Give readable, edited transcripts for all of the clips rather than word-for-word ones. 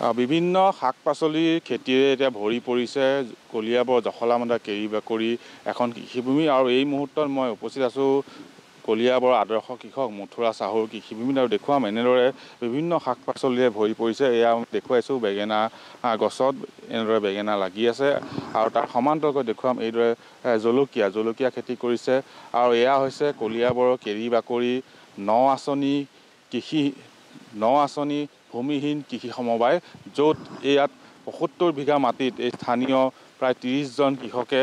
বিভিন্ন শাক-পাচলিৰ খেতিৰে এতিয়া ভৰি পৰিছে কলিয়াবৰ জখলাবন্ধা কেৰিবাকৰি এখন কৃষিভূমি আৰু এই মুহূৰ্তত মই উপস্থিত আছোঁ কলিয়াবৰ আদৰ্শ কৃষক মথুৰা চাহুৰ কৃষিভূমিত আৰু দেখুৱাম এনেদৰে বিভিন্ন শাক-পাচলিৰে ভৰি পৰিছে। এয়া দেখুৱাইছোঁ বেঙেনা গছত এনেদৰে বেঙেনা লাগি আছে আৰু তাৰ সমান্তৰালকৈ দেখুৱাম এইদৰে জলকীয়া খেতি কৰিছে আৰু এয়া হৈছে কলিয়াবৰৰ কেৰিবাকৰি ৯ আঁচনি ভূমিহীন কৃষি সমবায়, য'ত ইয়াত ৭৫ বিঘা মাটিত এই স্থানীয় প্ৰায় ৩০জন কৃষকে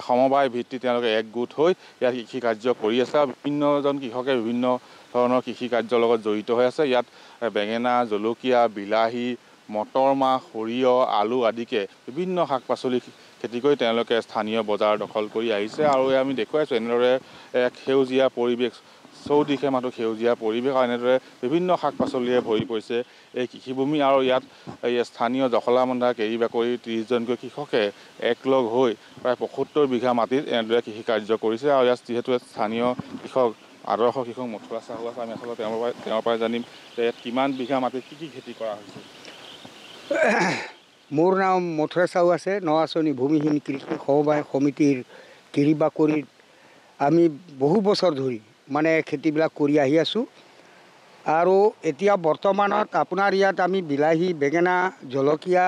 সমবায় ভিত্তিত তেওঁলোকে একগোট হৈ ইয়াত কৃষি কাৰ্য কৰি আছে আৰু বিভিন্নজন কৃষকে বিভিন্ন ধৰণৰ কৃষি কাৰ্যৰ লগত জড়িত হৈ আছে। ইয়াত বেঙেনা, জলকীয়া, বিলাহী, মটৰ মাহ, সৰিয়হ, আলু আদিকে বিভিন্ন শাক-পাচলি খেতি কৰি তেওঁলোকে স্থানীয় বজাৰ দখল কৰি আহিছে আৰু আমি দেখুৱাইছোঁ এনেদৰে এক সেউজীয়া পৰিৱেশ, চৌদিশে মাথো সেউজীয়া পৰিৱেশ আৰু এনেদৰে বিভিন্ন শাক-পাচলিৰে ভৰি পৰিছে এই কৃষিভূমি আৰু ইয়াত স্থানীয় জখলাবন্ধা কেৰিবাকৰি ৩০জনকৈ কৃষকে একলগ হৈ প্ৰায় ৭৫ বিঘা মাটিত এনেদৰে কৃষি কাৰ্য কৰিছে আৰু ইয়াত যিহেতু স্থানীয় কৃষক আদৰ্শ কৃষক মথুৰা চাহু আছে, আমি আচলতে তেওঁৰ পৰাই জানিম যে ইয়াত কিমান বিঘা মাটিত কি খেতি কৰা হৈছে। মোৰ নাম মথুৰা চাহু আছে। ৯ আঁচনি ভূমিহীন কৃষি সমবায় সমিতিৰ কেৰিবাকৰিত আমি বহু বছৰ ধৰি মানে খেতিবিলাক কৰি আহি আছোঁ আৰু এতিয়া বৰ্তমানত আপোনাৰ ইয়াত আমি বিলাহী, বেঙেনা, জলকীয়া,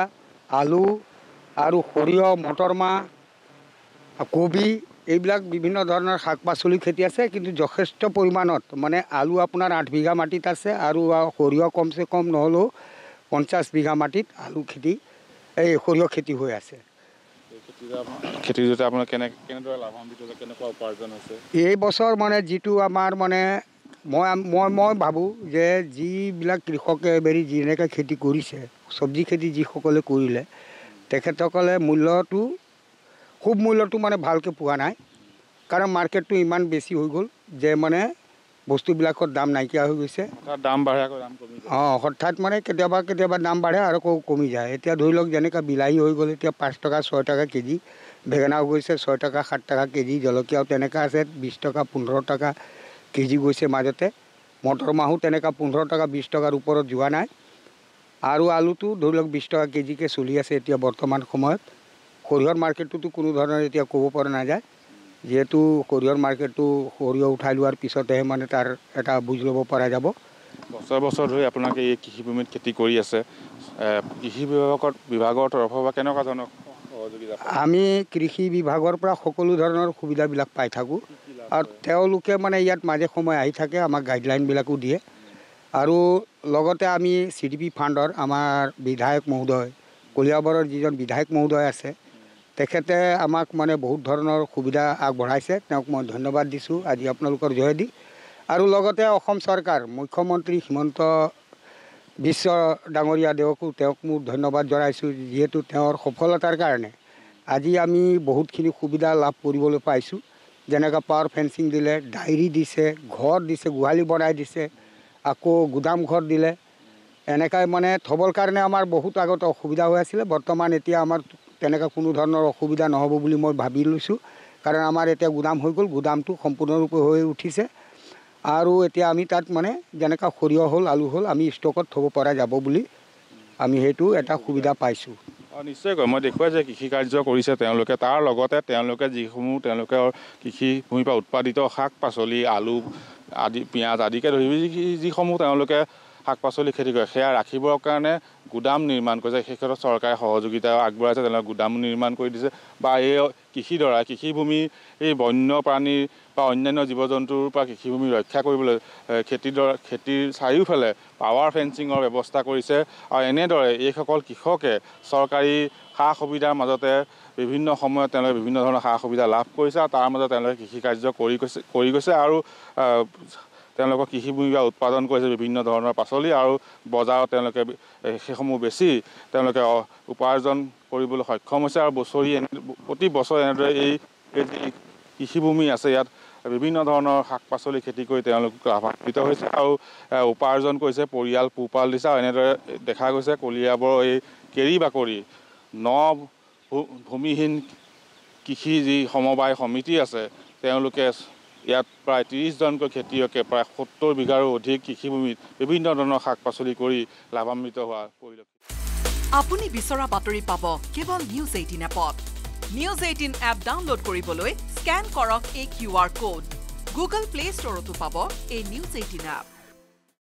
আলু আৰু সৰিয়হ, মটৰ মাহ, কবি এইবিলাক বিভিন্ন ধৰণৰ শাক-পাচলি খেতি আছে, কিন্তু যথেষ্ট পৰিমাণত মানে আলু আপোনাৰ ৮ বিঘা মাটিত আছে আৰু সৰিয়হ কমচে কম নহ'লেও ৫০ বিঘা মাটিত সৰিয়হ খেতি হৈ আছে। খেতিৰ জৰিয়তে আপোনাৰ কেনেদৰে লাভান্বিত হৈছে, কেনেকুৱা উপাৰ্জন হৈছে? এই বছৰ মানে যিটো আমাৰ মানে মই ভাবোঁ যে যিবিলাক কৃষকে এবাৰ যেনেকৈ খেতি কৰিছে, চব্জি খেতি যিসকলে কৰিলে তেখেতসকলে খুব মূল্যটো মানে ভালকৈ পোৱা নাই, কাৰণ মাৰ্কেটটো ইমান বেছি হৈ গ'ল যে মানে বস্তুবিলাকৰ দাম নাইকিয়া হৈ গৈছে। দাম বাঢ়ে আকৌ দাম কমি যায়। হঠাৎ মানে কেতিয়াবা দাম বাঢ়ে আৰু আকৌ কমি যায়। এতিয়া ধৰি লওক যেনেকৈ বিলাহী হৈ গ'ল এতিয়া ৫ টকা ৬ টকা কেজি, বেঙেনাও গৈছে ৬ টকা ৭ টকা কেজি, জলকীয়াও তেনেকৈ আছে ২০ টকা ১৫ টকা কেজি গৈছে মাজতে, মটৰ মাহো তেনেকুৱা ১৫ টকা ২০ টকাৰ ওপৰত যোৱা নাই আৰু আলুটো ধৰি লওক ২০ টকা কেজিকৈ চলি আছে এতিয়া বৰ্তমান সময়ত। সৰিয়হৰ মাৰ্কেটটোতো কোনো ধৰণৰ এতিয়া ক'ব পৰা নাযায়, যিহেতু সৰিয়হৰ মাৰ্কেটটো সৰিয়হ উঠাই লোৱাৰ পিছতহে মানে তাৰ এটা বুজ ল'ব পৰা যাব। বছৰ ধৰি আপোনালোকে এই কৃষিভূমিত খেতি কৰি আছে, কৃষি বিভাগৰ তৰফৰ পৰা কেনেকুৱা ধৰণৰ সহযোগিতা? আমি কৃষি বিভাগৰ পৰা সকলো ধৰণৰ সুবিধাবিলাক পাই থাকোঁ আৰু তেওঁলোকে মানে ইয়াত মাজে সময়ে আহি থাকে, আমাক গাইডলাইনবিলাকো দিয়ে আৰু লগতে আমি CDP ফাণ্ডৰ আমাৰ বিধায়ক মহোদয়, কলিয়াবৰৰ যিজন বিধায়ক মহোদয় আছে তেখেতে আমাক মানে বহুত ধৰণৰ সুবিধা আগবঢ়াইছে, তেওঁক মই ধন্যবাদ দিছোঁ আজি আপোনালোকৰ যোগেদি। আৰু লগতে অসম চৰকাৰ মুখ্যমন্ত্ৰী হিমন্ত বিশ্ব ডাঙৰীয়া তেওঁক মোৰ ধন্যবাদ জনাইছোঁ, যিহেতু তেওঁৰ সফলতাৰ কাৰণে আজি আমি বহুতখিনি সুবিধা লাভ কৰিবলৈ পাইছোঁ। যেনেকৈ পাৱাৰ ফেঞ্চিং দিলে, ডায়েৰী দিছে, ঘৰ দিছে, গোহালি বনাই দিছে, আকৌ গুদাম ঘৰ দিলে। এনেকৈ মানে থ'বৰ কাৰণে আমাৰ বহুত আগতে অসুবিধা হৈ আছিলে, বৰ্তমান এতিয়া আমাৰ তেনেকৈ কোনো ধৰণৰ অসুবিধা নহ'ব বুলি মই ভাবি লৈছোঁ, কাৰণ আমাৰ এতিয়া গুদাম হৈ গ'ল, গুদামটো সম্পূৰ্ণৰূপে হৈ উঠিছে আৰু এতিয়া আমি তাত মানে যেনেকৈ সৰিয়হ হ'ল, আলু হ'ল আমি ষ্টকত থ'ব পৰা যাব বুলি আমি সেইটো এটা সুবিধা পাইছোঁ। নিশ্চয়কৈ মই দেখুৱাই যে কৃষি কাৰ্য কৰিছে তেওঁলোকে, তাৰ লগতে তেওঁলোকে যিসমূহ তেওঁলোকৰ কৃষিভূমিৰ পৰা উৎপাদিত শাক-পাচলি, আলু আদি, পিঁয়াজ আদিকে ধৰি যিসমূহ তেওঁলোকে শাক-পাচলি খেতি কৰে সেয়া ৰাখিবৰ কাৰণে গুদাম নিৰ্মাণ কৰিছে। সেই ক্ষেত্ৰত চৰকাৰে সহযোগিতা আগবঢ়াইছে, তেওঁলোকে গুদাম নিৰ্মাণ কৰি দিছে বা এই কৃষিভূমি এই বন্যপ্ৰাণী বা অন্যান্য জীৱ জন্তুৰ পৰা কৃষিভূমি ৰক্ষা কৰিবলৈ খেতিৰ চাৰিওফালে পাৱাৰ ফেঞ্চিঙৰ ব্যৱস্থা কৰিছে আৰু এনেদৰে এইসকল কৃষকে চৰকাৰী সা সুবিধাৰ মাজতে বিভিন্ন সময়ত তেওঁলোকে বিভিন্ন ধৰণৰ সা সুবিধা লাভ কৰিছে আৰু তাৰ মাজত তেওঁলোকে কৃষি কাৰ্য কৰি গৈছে আৰু তেওঁলোকৰ কৃষিভূমিৰ পৰা উৎপাদন কৰিছে বিভিন্ন ধৰণৰ পাচলি আৰু বজাৰত তেওঁলোকে সেইসমূহ বেছি তেওঁলোকে উপাৰ্জন কৰিবলৈ সক্ষম হৈছে আৰু প্ৰতি বছৰে এনেদৰে এই যি কৃষিভূমি আছে ইয়াত বিভিন্ন ধৰণৰ শাক-পাচলি খেতি কৰি তেওঁলোক লাভান্বিত হৈছে আৰু উপাৰ্জন কৰিছে, পৰিয়াল পোহপাল দিছে আৰু এনেদৰে দেখা গৈছে কলিয়াবৰৰ এই কেৰিবাকৰি ৯ ভূমিহীন কৃষি যি সমবায় সমিতি আছে তেওঁলোকে ইয়াত প্ৰায় ৩০জনকৈ খেতিয়কে প্ৰায় ৭০ বিঘাৰো অধিক কৃষিভূমিত বিভিন্ন ধৰণৰ শাক-পাচলি কৰি লাভান্বিত হোৱা পৰিলক্ষিত। আপুনি বিচৰা বাতৰি পাব কেৱল নিউজ 18 এপত। নিউজ 18 এপ ডাউনলোড কৰিবলৈ স্কেন কৰক এই QR কোড। গুগল প্লে ষ্টৰতো পাব এই নিউজ 18 এপ।